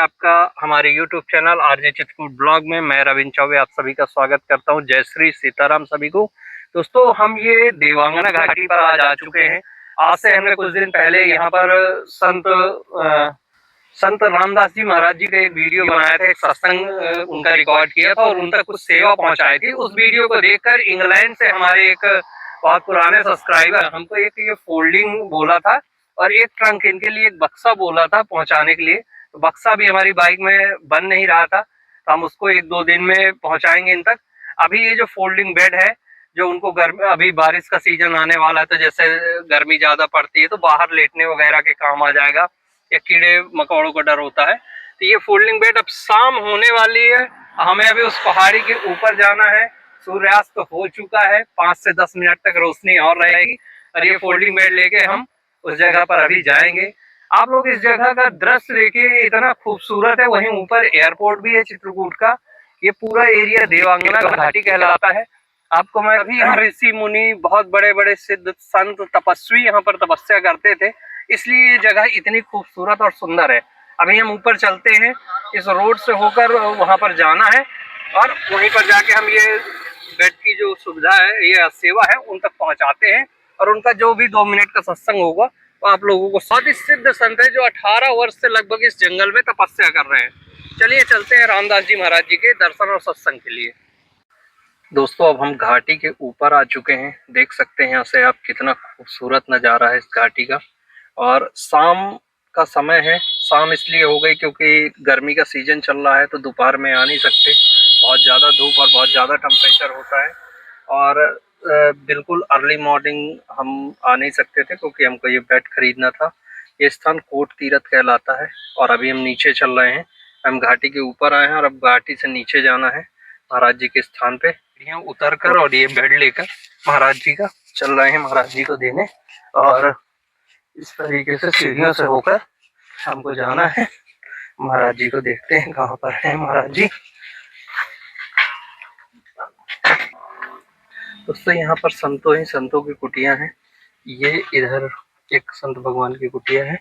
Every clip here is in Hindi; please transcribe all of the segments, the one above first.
आपका हमारे YouTube channel RJ Chitrakoot blog में। मैं रविंद्र चौबे आप सभी का स्वागत करता हूं। जय श्री सीताराम सभी को। दोस्तों, हम ये देवांगना घाटी पर आज आ चुके हैं। आज से हमने कुछ दिन पहले यहाँ पर संत रामदास जी महाराज जी का एक वीडियो बनाया था, एक सत्संग उनका रिकॉर्ड किया था और उन तक कुछ सेवा पहुंचाई थी। उस वीडियो को देखकर इंग्लैंड से हमारे एक बहुत पुराने सब्सक्राइबर हमको एक ये फोल्डिंग बोला था और एक ट्रंक, इनके लिए एक बक्सा बोला था पहुंचाने के लिए। तो बक्सा भी हमारी बाइक में बन नहीं रहा था, तो हम उसको 1-2 दिन में पहुंचाएंगे इन तक। अभी ये जो फोल्डिंग बेड है, जो उनको गर्मी, अभी बारिश का सीजन आने वाला है, तो जैसे गर्मी ज्यादा पड़ती है तो बाहर लेटने वगैरह के काम आ जाएगा या कीड़े मकोड़ों का डर होता है। तो ये फोल्डिंग बेड अब शाम होने वाली है, हमें अभी उस पहाड़ी के ऊपर जाना है। सूर्यास्त तो हो चुका है, 5 से 10 मिनट तक रोशनी और रहेगी और ये फोल्डिंग बेड लेके हम उस जगह पर अभी जाएंगे। आप लोग इस जगह का दृश्य देखिए, इतना खूबसूरत है। वहीं ऊपर एयरपोर्ट भी है चित्रकूट का। ये पूरा एरिया देवांगना घाटी कहलाता है। आपको मैं अभी यहाँ ऋषि मुनि, बहुत बड़े बड़े सिद्ध संत तपस्वी यहाँ पर तपस्या करते थे, इसलिए ये जगह इतनी खूबसूरत और सुंदर है। अभी हम ऊपर चलते हैं, इस रोड से होकर वहां पर जाना है और वहीं पर जाके हम ये बेड की जो सुविधा है, ये सेवा है, उन तक पहुंचाते हैं और उनका जो भी 2 मिनट का सत्संग होगा वो आप लोगों को। बहुत ही सिद्ध संत है जो 18 वर्ष से लगभग इस जंगल में तपस्या कर रहे हैं। चलिए चलते हैं रामदास जी महाराज जी के दर्शन और सत्संग के लिए। दोस्तों, अब हम घाटी के ऊपर आ चुके हैं। देख सकते हैं यहाँ से आप कितना खूबसूरत नज़ारा है इस घाटी का। और शाम का समय है। शाम इसलिए हो गई क्योंकि गर्मी का सीजन चल रहा है, तो दोपहर में आ नहीं सकते, बहुत ज़्यादा धूप और बहुत ज़्यादा टेम्परेचर होता है। और बिल्कुल अर्ली मॉर्निंग हम आ नहीं सकते थे क्योंकि हमको ये बेड खरीदना था। ये स्थान कोट तीरथ कहलाता है और अभी हम नीचे चल रहे हैं। हम घाटी के ऊपर आए हैं और अब घाटी से नीचे जाना है महाराज जी के स्थान पे। यहाँ उतर कर और ये बेड लेकर महाराज जी का चल रहे हैं महाराज जी को देने। और इस तरीके से सीढ़ियों से होकर हमको जाना है। महाराज जी को देखते हैं कहाँ पर है महाराज जी। दोस्तों, यहाँ पर संतों की कुटिया हैं। ये इधर एक संत भगवान की कुटिया है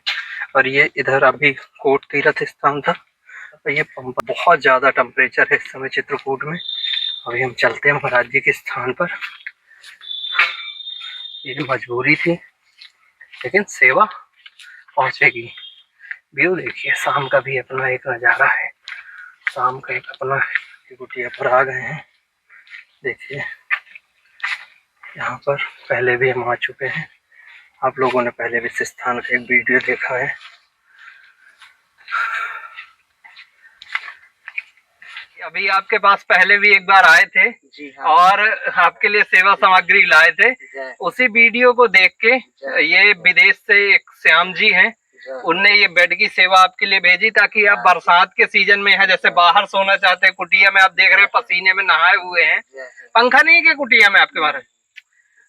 और ये इधर अभी कोट तीरथ स्थान था। और ये बहुत ज्यादा टेम्परेचर है इस समय चित्रकूट में। अभी हम चलते हैं महाराज जी के स्थान पर। ये मजबूरी थी लेकिन सेवा पहुंचेगी। व्यू देखिए, शाम का भी अपना एक नज़ारा है। शाम का एक अपना कुटिया पर आ गए हैं। देखिए, यहाँ पर पहले भी हम आ चुके हैं। आप लोगों ने पहले भी इस स्थान का एक वीडियो देखा है। अभी आपके पास पहले भी एक बार आए थे जी हाँ। और आपके लिए सेवा सामग्री लाए थे। उसी वीडियो को देख के ये विदेश से एक श्याम जी हैं, उनने ये बेड की सेवा आपके लिए भेजी ताकि आप बरसात के सीजन में है, जैसे बाहर सोना चाहते हैं, कुटिया में आप देख रहे हैं पसीने में नहाए हुए हैं। पंखा नहीं है क्या कुटिया में आपके बारे?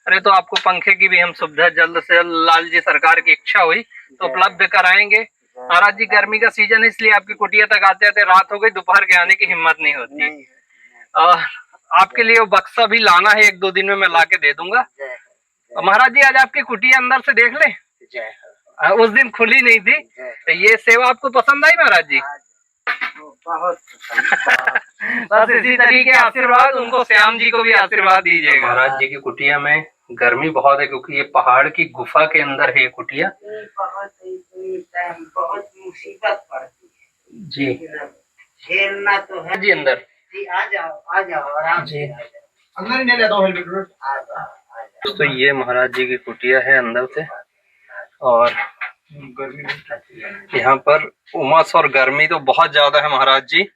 अरे तो आपको पंखे की भी हम सुविधा जल्द से जल्द, लाल जी सरकार की इच्छा हुई तो उपलब्ध कराएंगे। महाराज जी, गर्मी का सीजन है इसलिए आपकी कुटिया तक आते आते रात हो गई, दोपहर के आने की हिम्मत नहीं होती। आपके लिए वो बक्सा भी लाना है, 1-2 दिन में मैं ला के दे दूंगा। महाराज जी, आज आपकी कुटिया अंदर से देख ले। उस दिन खुली नहीं थी। तो ये सेवा आपको पसंद आई महाराज जी? बहुत बस इसी तरीके आशीर्वाद उनको, श्याम जी को भी आशीर्वाद दीजिएगा। महाराज जी की कुटिया में गर्मी बहुत है क्योंकि ये पहाड़ की गुफा के अंदर है ये कुटिया। बहुत मुसीबत पड़ती है जी, झेलना तो है जी। अंदर जी आ जाओ आराम से अंदर ही नहीं ले दो। तो ये महाराज जी की कुटिया है अंदर से। और यहाँ पर उमस और गर्मी तो बहुत ज्यादा है महाराज जी।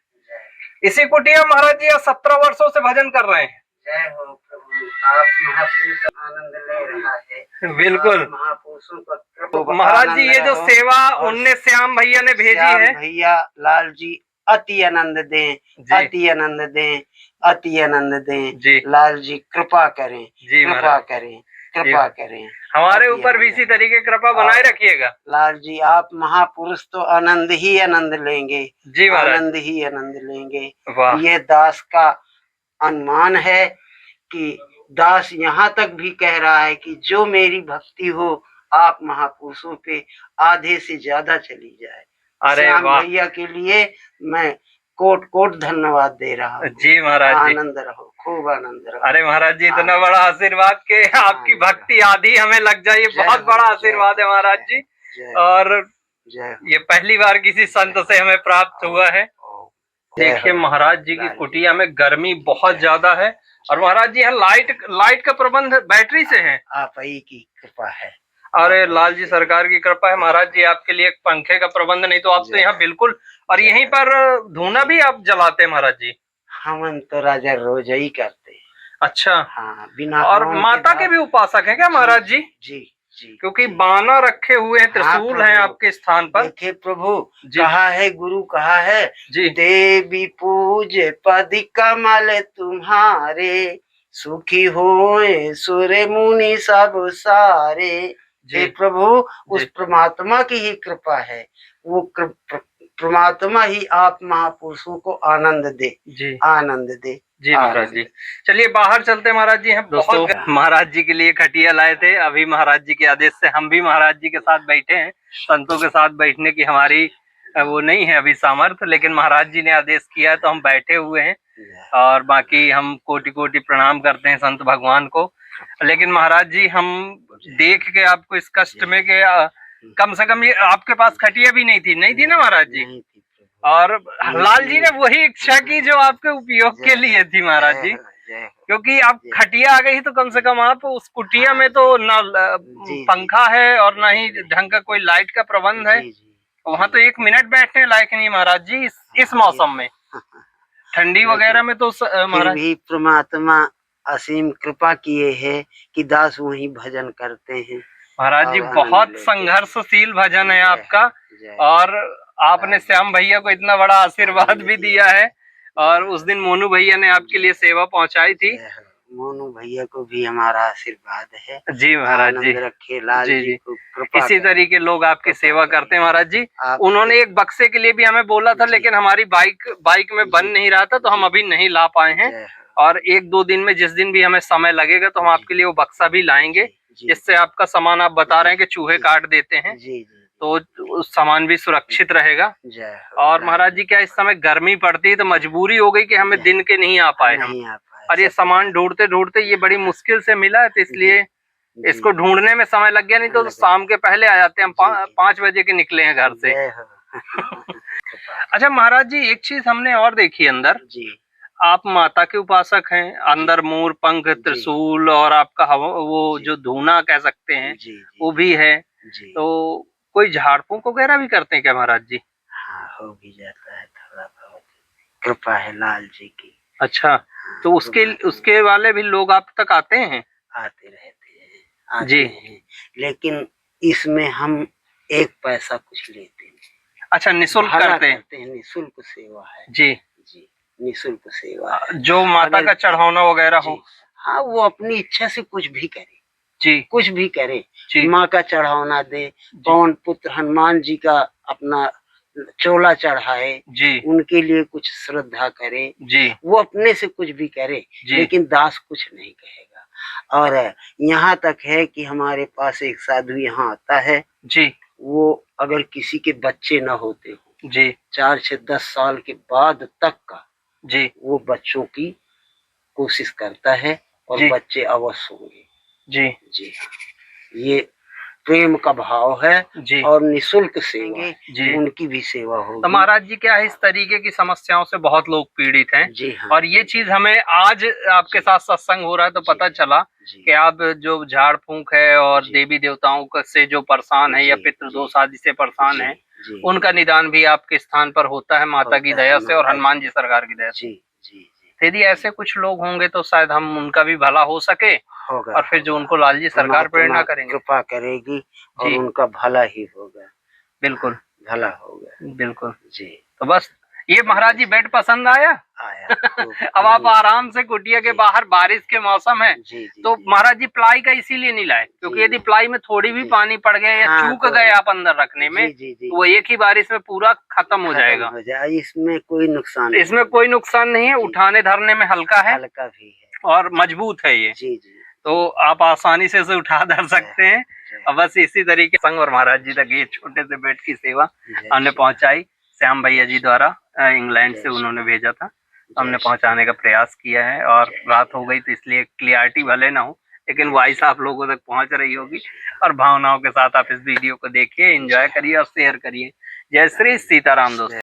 इसी कुटिया महाराज जी 17 वर्षों से भजन कर रहे हैं। जय हो प्रभु, आप महापुरुष आनंद ले रहा है। बिल्कुल महापुरुषों का महाराज जी, ये जो सेवा उनने श्याम भैया ने भेजी है, भैया लाल जी अति आनंद दें, अति आनंद दें, अति आनंद दें। लाल जी कृपा करें, कृपा करें, कृपा करें हमारे ऊपर भी इसी तरीके कृपा बनाए रखिएगा। लाल जी, आप महापुरुष तो आनंद ही आनंद लेंगे जी, आनंद ही आनंद लेंगे। ये दास का अनुमान है कि दास यहाँ तक भी कह रहा है कि जो मेरी भक्ति हो आप महापुरुषों पे आधे से ज्यादा चली जाए, अरे श्याम वाह भैया के लिए मैं कोट कोट धन्यवाद दे रहा हूँ। जी महाराज जी, आनंद रहो, खूब आनंद रहो। अरे महाराज जी इतना बड़ा आशीर्वाद के आपकी भक्ति आदि हमें लग जाए, ये बहुत बड़ा आशीर्वाद है महाराज जी। और ये पहली बार किसी संत से हमें प्राप्त हुआ है। देखिए महाराज जी की कुटिया में गर्मी बहुत ज्यादा है, और महाराज जी यहाँ लाइट का प्रबंध बैटरी से है। आप ही की कृपा है। अरे लाल जी सरकार की कृपा है महाराज जी, आपके लिए एक पंखे का प्रबंध, नहीं तो आप तो यहाँ बिल्कुल। और यहीं पर धूना भी आप जलाते हैं महाराज जी? हम तो राजा रोज ही करते हैं। अच्छा हाँ, बिना। और माता के भी उपासक हैं क्या महाराज जी? जी जी, क्योंकि बाना रखे हुए हैं, त्रिशूल हैं आपके स्थान पर। देखिए प्रभु, कहा है गुरु, कहा है जी, देवी पूजे पद कमल तुम्हारे, सुखी होए सुर मुनि सब सारे। हे प्रभु, उस परमात्मा की ही कृपा है, वो परमात्मा ही आप महापुरुषों को आनंद दे। जी, आनंद दे जी महाराज जी। चलिए बाहर चलते महाराज जी। हम दोस्तों महाराज जी के लिए खटिया लाए थे, अभी महाराज जी के आदेश से हम भी महाराज जी के साथ बैठे हैं। संतों के साथ बैठने की हमारी वो नहीं है अभी सामर्थ्य, लेकिन महाराज जी ने आदेश किया है तो हम बैठे हुए हैं। और बाकी हम कोटि कोटि प्रणाम करते हैं संत भगवान को। लेकिन महाराज जी हम देख के आपको इस कष्ट में के कम से कम ये आपके पास खटिया भी नहीं थी ना महाराज जी? और लाल जी ने वही इच्छा की जो आपके उपयोग के लिए थी महाराज जी, क्योंकि आप खटिया आ गई तो कम से कम आप उस कुटिया में तो ना पंखा है और ना ही ढंग का कोई लाइट का प्रबंध है, वहाँ तो 1 मिनट बैठने लायक नहीं महाराज जी इस मौसम में, ठंडी वगैरह में तो महाराज भी परमात्मा असीम कृपा किए है कि दास वही भजन करते हैं महाराज जी। बहुत संघर्षशील भजन है आपका, और आपने श्याम भैया को इतना बड़ा आशीर्वाद भी दिया है, और उस दिन मोनू भैया ने आपके लिए सेवा पहुंचाई थी। मोनू भैया को भी हमारा आशीर्वाद है। जी महाराज जी, रखे लाल जी को कृपा। इसी तरीके लोग आपकी सेवा करते हैं महाराज जी। उन्होंने एक बक्से के लिए भी हमें बोला था, लेकिन हमारी बाइक में बन नहीं रहा था, तो हम अभी नहीं ला पाए हैं। और 1-2 दिन में जिस दिन भी हमें समय लगेगा तो हम आपके लिए वो बक्सा भी लाएंगे, जिससे आपका सामान आप बता रहे हैं कि चूहे काट देते हैं, तो उस सामान भी सुरक्षित रहेगा। और महाराज जी क्या इस समय गर्मी पड़ती है तो मजबूरी हो गई कि हमें दिन के नहीं आ पाए हम, और ये सामान ढूंढते ढूंढते ये बड़ी मुश्किल से मिला है, तो इसलिए इसको ढूंढने में समय लग गया, नहीं तो शाम के पहले आ जाते हैं। हम 5 बजे के निकले हैं घर से। अच्छा महाराज जी, एक चीज हमने और देखी अंदर, आप माता के उपासक हैं, अंदर मोर पंख, त्रिशूल और आपका वो जो धूना कह सकते हैं वो भी है, तो कोई झाड़ फूंक वगैरह भी करते हैं क्या महाराज जी? हाँ, हो भी जाता है, थोड़ा बहुत कृपा है लाल जी की। अच्छा, तो उसके वाले भी लोग आप तक आते हैं? आते रहते हैं जी हैं। लेकिन इसमें हम 1 पैसा कुछ लेते नहीं। अच्छा, निःशुल्क करते हैं? निःशुल्क सेवा है जी जी, निःशुल्क सेवा है। जो माता का चढ़ाना वगैरह हो। हाँ, वो अपनी इच्छा से कुछ भी करे जी, कुछ भी करे, माँ का चढ़ाना दे, पवन पुत्र हनुमान जी का अपना चोला चढ़ाए जी, उनके लिए कुछ श्रद्धा करे जी, वो अपने से कुछ भी करे लेकिन दास कुछ नहीं कहेगा। और यहाँ तक है कि हमारे पास एक साधु यहाँ आता है जी, वो अगर किसी के बच्चे न होते हो जी, 4 से 10 साल के बाद तक का जी, वो बच्चों की कोशिश करता है और बच्चे अवश्य होंगे जी जी। ये प्रेम का भाव है जी, और निःशुल्क सेवा जी, उनकी भी सेवा होगी। तो महाराज जी क्या है, इस तरीके की समस्याओं से बहुत लोग पीड़ित हैं जी। हाँ, और ये चीज हमें आज आपके साथ सत्संग हो रहा है तो पता चला कि आप जो झाड़ फूंक है और देवी देवताओं से जो परेशान है या पितृदोष आदि से परेशान है, उनका निदान भी आपके स्थान पर होता है माता की दया से और हनुमान जी सरकार की दया से। यदि ऐसे कुछ लोग होंगे तो शायद हम उनका भी भला हो सके होगा, और फिर जो उनको लाल जी सरकार प्रेरणा करेंगे, कृपा करेगी और उनका भला ही होगा। बिल्कुल भला होगा, बिल्कुल जी। तो बस ये महाराज जी बेड पसंद आया? अब आप आराम से कुटिया के बाहर, बारिश के मौसम है तो महाराज जी प्लाई का इसीलिए नहीं लाए, क्योंकि यदि प्लाई में थोड़ी भी पानी पड़ गया या चूक गए आप अंदर रखने में तो वो एक ही बारिश में पूरा खत्म हो जाएगा। इसमें कोई नुकसान, इसमें कोई नुकसान नहीं है, उठाने धरने में हल्का है, हल्का भी है और मजबूत है ये जी। तो आप आसानी से उसे उठा धर सकते हैं। और बस इसी तरीके संग और महाराज जी तक ये छोटे से बेड की सेवा हमने पहुंचाई। श्याम भैया जी द्वारा इंग्लैंड से उन्होंने भेजा था, हमने पहुंचाने का प्रयास किया है। और रात हो गई तो इसलिए क्लियरिटी भले ना हो, लेकिन वॉइस आप लोगों तक पहुंच रही होगी। और भावनाओं के साथ आप इस वीडियो को देखिए, एंजॉय करिए और शेयर करिए। जय श्री सीताराम दोस्तों।